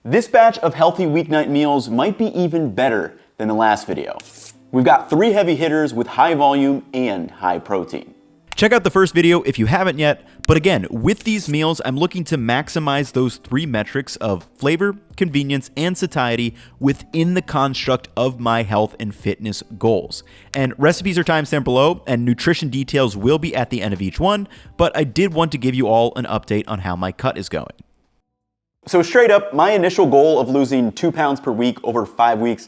This batch of healthy weeknight meals might be even better than the last video. We've got 3 heavy hitters with high volume and high protein. Check out the first video if you haven't yet, but again, with these meals, I'm looking to maximize those 3 metrics of flavor, convenience, and satiety within the construct of my health and fitness goals. And recipes are timestamped below, and nutrition details will be at the end of each one, but I did want to give you all an update on how my cut is going. So straight up, my initial goal of losing 2 pounds per week over 5 weeks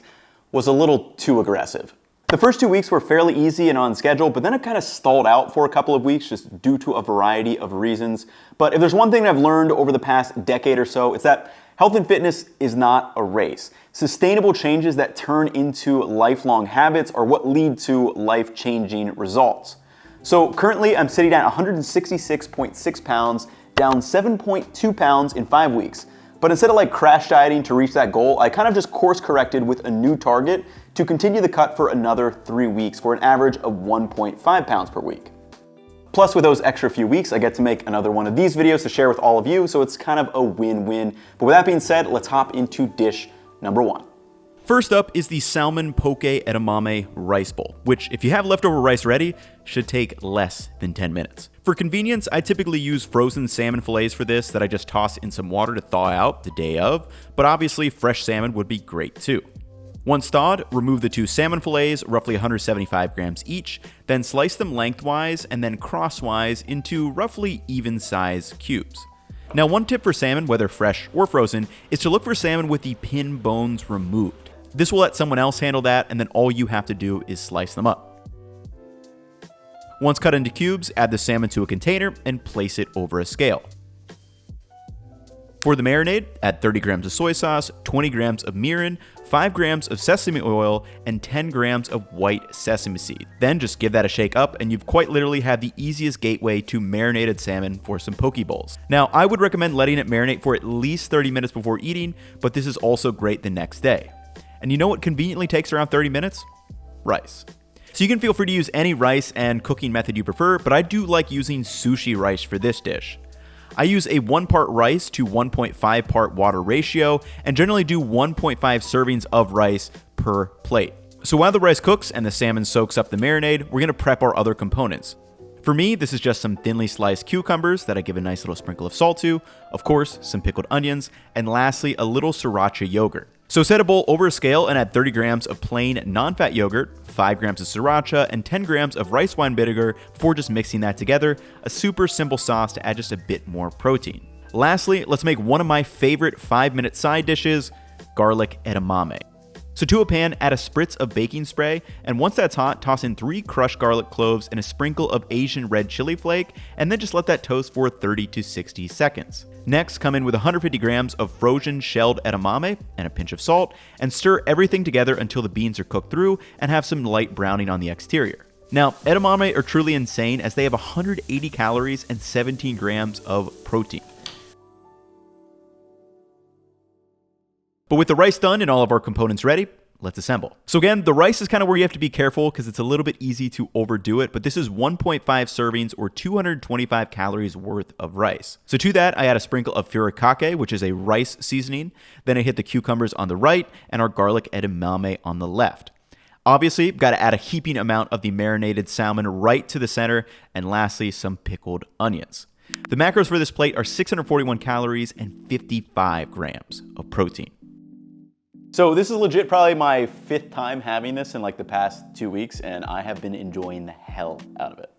was a little too aggressive. The first 2 weeks were fairly easy and on schedule, but then it kind of stalled out for a couple of weeks just due to a variety of reasons. But if there's one thing I've learned over the past decade or so, it's that health and fitness is not a race. Sustainable changes that turn into lifelong habits are what lead to life-changing results. So currently I'm sitting at 166.6 pounds, down 7.2 pounds in 5 weeks. But instead of crash dieting to reach that goal, I kind of just course corrected with a new target to continue the cut for another 3 weeks for an average of 1.5 pounds per week. Plus, with those extra few weeks, I get to make another one of these videos to share with all of you, so it's kind of a win-win. But with that being said, let's hop into dish number 1. First up is the Salmon Poke Edamame Rice Bowl, which, if you have leftover rice ready, should take less than 10 minutes. For convenience, I typically use frozen salmon fillets for this that I just toss in some water to thaw out the day of, but obviously fresh salmon would be great too. Once thawed, remove the 2 salmon fillets, roughly 175 grams each, then slice them lengthwise and then crosswise into roughly even size cubes. Now, one tip for salmon, whether fresh or frozen, is to look for salmon with the pin bones removed. This will let someone else handle that, and then all you have to do is slice them up. Once cut into cubes, add the salmon to a container and place it over a scale. For the marinade, add 30 grams of soy sauce, 20 grams of mirin, 5 grams of sesame oil, and 10 grams of white sesame seed. Then just give that a shake up, and you've quite literally had the easiest gateway to marinated salmon for some poke bowls. Now, I would recommend letting it marinate for at least 30 minutes before eating, but this is also great the next day. And you know what conveniently takes around 30 minutes? Rice. So you can feel free to use any rice and cooking method you prefer, but I do like using sushi rice for this dish. I use a 1 part rice to 1.5 part water ratio and generally do 1.5 servings of rice per plate. So while the rice cooks and the salmon soaks up the marinade, we're going to prep our other components. For me, this is just some thinly sliced cucumbers that I give a nice little sprinkle of salt to, of course, some pickled onions, and lastly, a little sriracha yogurt. So set a bowl over a scale and add 30 grams of plain non-fat yogurt, 5 grams of sriracha, and 10 grams of rice wine vinegar before just mixing that together, a super simple sauce to add just a bit more protein. Lastly, let's make one of my favorite 5-minute side dishes, garlic edamame. So to a pan, add a spritz of baking spray, and once that's hot, toss in 3 crushed garlic cloves and a sprinkle of Asian red chili flake, and then just let that toast for 30 to 60 seconds. Next, come in with 150 grams of frozen shelled edamame and a pinch of salt, and stir everything together until the beans are cooked through and have some light browning on the exterior. Now, edamame are truly insane as they have 180 calories and 17 grams of protein. But with the rice done and all of our components ready, let's assemble. So again, the rice is kind of where you have to be careful because it's a little bit easy to overdo it, but this is 1.5 servings or 225 calories worth of rice. So to that, I add a sprinkle of furikake, which is a rice seasoning. Then I hit the cucumbers on the right and our garlic edamame on the left. Obviously, got to add a heaping amount of the marinated salmon right to the center, and lastly, some pickled onions. The macros for this plate are 641 calories and 55 grams of protein. So this is legit probably my 5th time having this in the past 2 weeks, and I have been enjoying the hell out of it.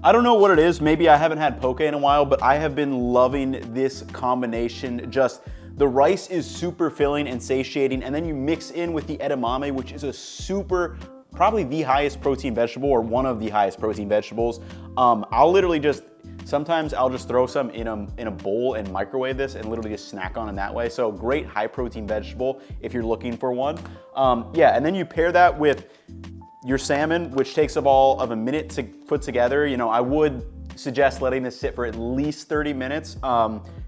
I don't know what it is, maybe I haven't had poke in a while, but I have been loving this combination. Just the rice is super filling and satiating, and then you mix in with the edamame, which is a super, probably the highest protein vegetable or one of the highest protein vegetables. I'll literally sometimes I'll just throw some in a bowl and microwave this and literally just snack on it that way. So great high protein vegetable if you're looking for one. Yeah, and then you pair that with your salmon, which takes about a minute to put together. I would suggest letting this sit for at least 30 minutes,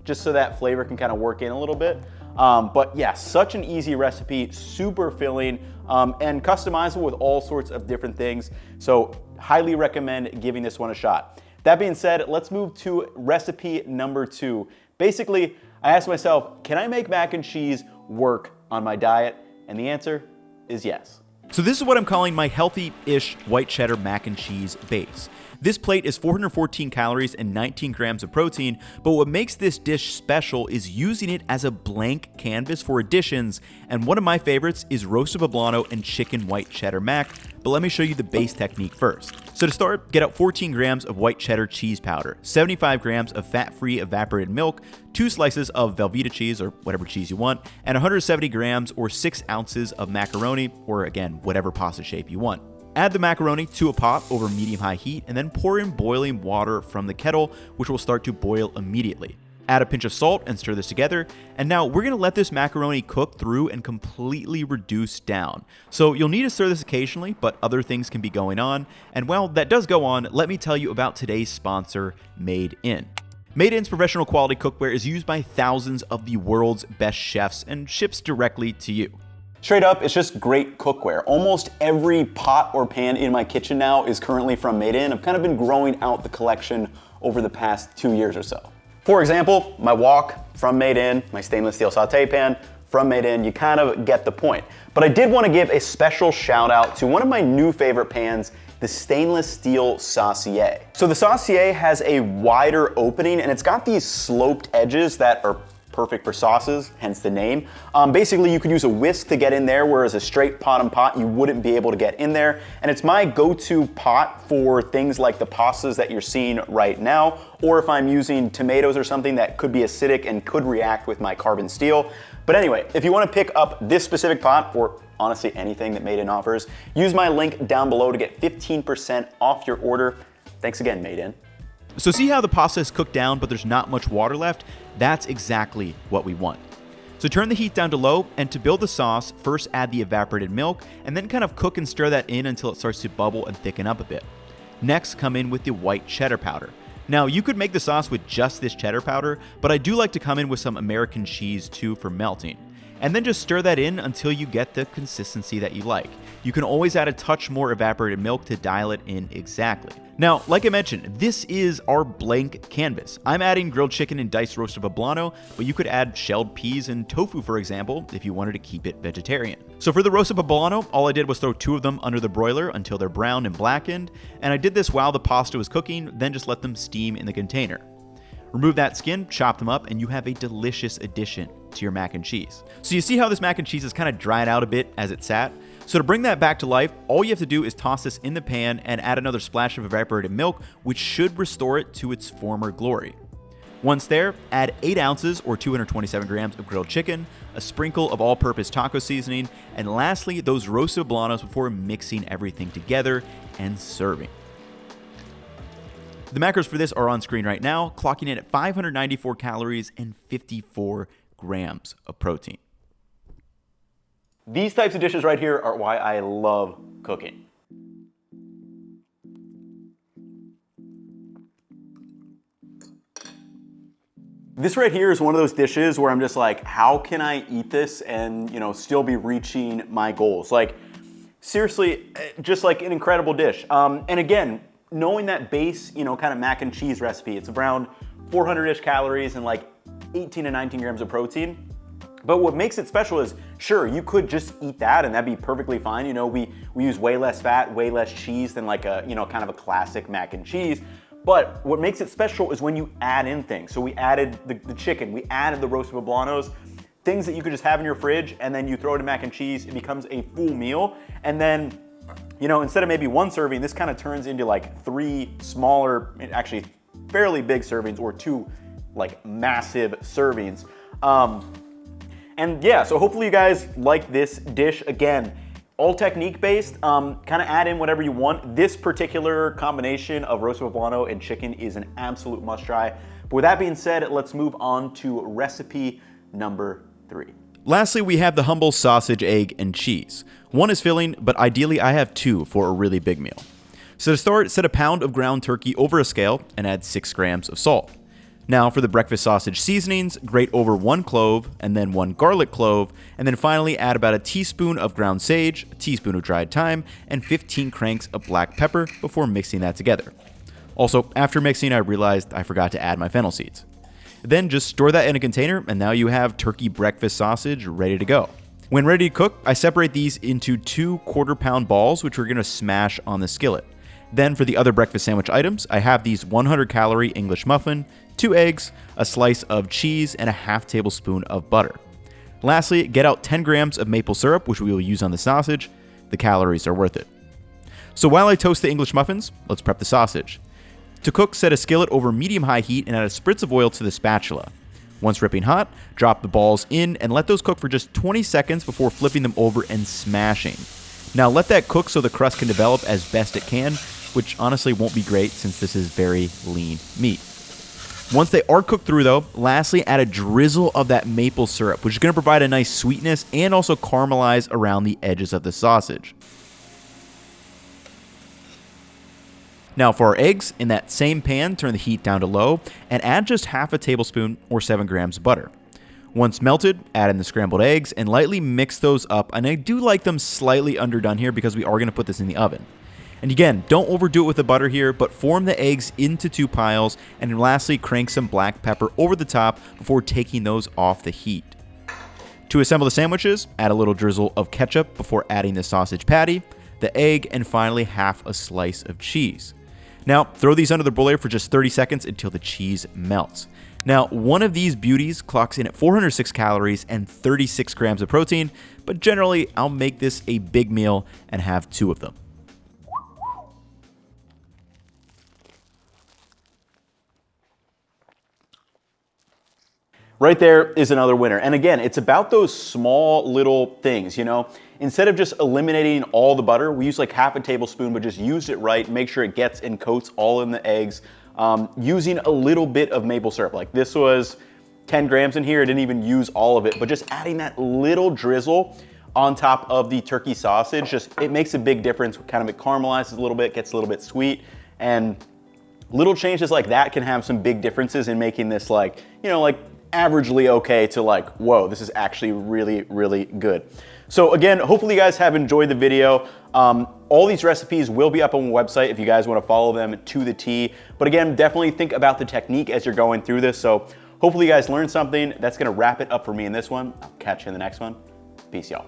just so that flavor can kind of work in a little bit. But yeah, such an easy recipe, super filling, and customizable with all sorts of different things. So highly recommend giving this one a shot. That being said, let's move to recipe number 2. Basically, I asked myself, can I make mac and cheese work on my diet? And the answer is yes. So this is what I'm calling my healthy-ish white cheddar mac and cheese base. This plate is 414 calories and 19 grams of protein, but what makes this dish special is using it as a blank canvas for additions, and one of my favorites is roasted poblano and chicken white cheddar mac, but let me show you the base technique first. So to start, get out 14 grams of white cheddar cheese powder, 75 grams of fat-free evaporated milk, 2 slices of Velveeta cheese or whatever cheese you want, and 170 grams or 6 ounces of macaroni, or again, whatever pasta shape you want. Add the macaroni to a pot over medium-high heat and then pour in boiling water from the kettle, which will start to boil immediately. Add a pinch of salt and stir this together, and now we're going to let this macaroni cook through and completely reduce down. So you'll need to stir this occasionally, but other things can be going on, and while that does go on, let me tell you about today's sponsor, Made In. Made In's professional quality cookware is used by thousands of the world's best chefs and ships directly to you. Straight up, it's just great cookware. Almost every pot or pan in my kitchen now is currently from Made In. I've kind of been growing out the collection over the past 2 years or so. For example, my wok from Made In, my stainless steel saute pan from Made In, you kind of get the point. But I did want to give a special shout out to one of my new favorite pans, the stainless steel saucier. So the saucier has a wider opening and it's got these sloped edges that are perfect for sauces, hence the name. Basically, you could use a whisk to get in there, whereas a straight pot and pot, you wouldn't be able to get in there. And it's my go-to pot for things like the pastas that you're seeing right now, or if I'm using tomatoes or something that could be acidic and could react with my carbon steel. But anyway, if you want to pick up this specific pot, or honestly anything that Made In offers, use my link down below to get 15% off your order. Thanks again, Made In. So see how the pasta is cooked down, but there's not much water left? That's exactly what we want. So turn the heat down to low, and to build the sauce, first add the evaporated milk, and then kind of cook and stir that in until it starts to bubble and thicken up a bit. Next, come in with the white cheddar powder. Now, you could make the sauce with just this cheddar powder, but I do like to come in with some American cheese too for melting. And then just stir that in until you get the consistency that you like. You can always add a touch more evaporated milk to dial it in exactly. Now, like I mentioned, this is our blank canvas. I'm adding grilled chicken and diced roasted poblano, but you could add shelled peas and tofu, for example, if you wanted to keep it vegetarian. So for the roasted poblano, all I did was throw 2 of them under the broiler until they're brown and blackened, and I did this while the pasta was cooking, then just let them steam in the container. Remove that skin, chop them up, and you have a delicious addition to your mac and cheese. So you see how this mac and cheese is kind of dried out a bit as it sat? So to bring that back to life, all you have to do is toss this in the pan and add another splash of evaporated milk, which should restore it to its former glory. Once there, add 8 ounces or 227 grams of grilled chicken, a sprinkle of all-purpose taco seasoning, and lastly, those roasted poblanos before mixing everything together and serving. The macros for this are on screen right now, clocking in at 594 calories and 54 grams of protein. These types of dishes right here are why I love cooking. This right here is one of those dishes where I'm just like, how can I eat this and, still be reaching my goals? Like, seriously, just like an incredible dish. And again, knowing that base, kind of mac and cheese recipe, it's around 400-ish calories and like 18 to 19 grams of protein. But what makes it special is, sure, you could just eat that and that'd be perfectly fine. We use way less fat, way less cheese than like a, kind of a classic mac and cheese. But what makes it special is when you add in things. So we added the chicken, we added the roasted poblanos, things that you could just have in your fridge, and then you throw it in mac and cheese, it becomes a full meal. And then, instead of maybe 1 serving, this kind of turns into like 3 smaller, actually fairly big servings, or 2 like massive servings. And yeah, so hopefully you guys like this dish. Again, all technique based, kind of add in whatever you want. This particular combination of roasted poblano and chicken is an absolute must try. But with that being said, let's move on to recipe number 3. Lastly, we have the humble sausage, egg, and cheese. One is filling, but ideally I have 2 for a really big meal. So to start, set a pound of ground turkey over a scale and add 6 grams of salt. Now for the breakfast sausage seasonings, grate over 1 clove and then 1 garlic clove, and then finally add about a teaspoon of ground sage, a teaspoon of dried thyme, and 15 cranks of black pepper before mixing that together. Also, after mixing, I realized I forgot to add my fennel seeds. Then just store that in a container, and now you have turkey breakfast sausage ready to go. When ready to cook, I separate these into 2 quarter-pound balls, which we're going to smash on the skillet. Then for the other breakfast sandwich items, I have these 100-calorie English muffin, 2 eggs, a slice of cheese, and a half tablespoon of butter. Lastly, get out 10 grams of maple syrup, which we will use on the sausage. The calories are worth it. So while I toast the English muffins, let's prep the sausage. To cook, set a skillet over medium-high heat and add a spritz of oil to the spatula. Once ripping hot, drop the balls in and let those cook for just 20 seconds before flipping them over and smashing. Now let that cook so the crust can develop as best it can, which honestly won't be great since this is very lean meat. Once they are cooked through though, lastly add a drizzle of that maple syrup, which is going to provide a nice sweetness and also caramelize around the edges of the sausage. Now for our eggs, in that same pan, turn the heat down to low and add just half a tablespoon or 7 grams of butter. Once melted, add in the scrambled eggs and lightly mix those up, and I do like them slightly underdone here because we are going to put this in the oven. And again, don't overdo it with the butter here, but form the eggs into 2 piles, and lastly crank some black pepper over the top before taking those off the heat. To assemble the sandwiches, add a little drizzle of ketchup before adding the sausage patty, the egg, and finally half a slice of cheese. Now, throw these under the broiler for just 30 seconds until the cheese melts. Now, one of these beauties clocks in at 406 calories and 36 grams of protein, but generally, I'll make this a big meal and have 2 of them. Right there is another winner. And again, it's about those small little things, you know? Instead of just eliminating all the butter, we use like half a tablespoon, but just use it right, make sure it gets and coats all in the eggs. Using a little bit of maple syrup, like this was 10 grams in here, I didn't even use all of it, but just adding that little drizzle on top of the turkey sausage, it makes a big difference. Kind of it caramelizes a little bit, gets a little bit sweet, and little changes like that can have some big differences in making this like, you know, like averagely okay to like, whoa, this is actually really, really good. So again, hopefully you guys have enjoyed the video. All these recipes will be up on the website if you guys want to follow them to the T. But again, definitely think about the technique as you're going through this. So hopefully you guys learned something. That's going to wrap it up for me in this one. I'll catch you in the next one. Peace, y'all.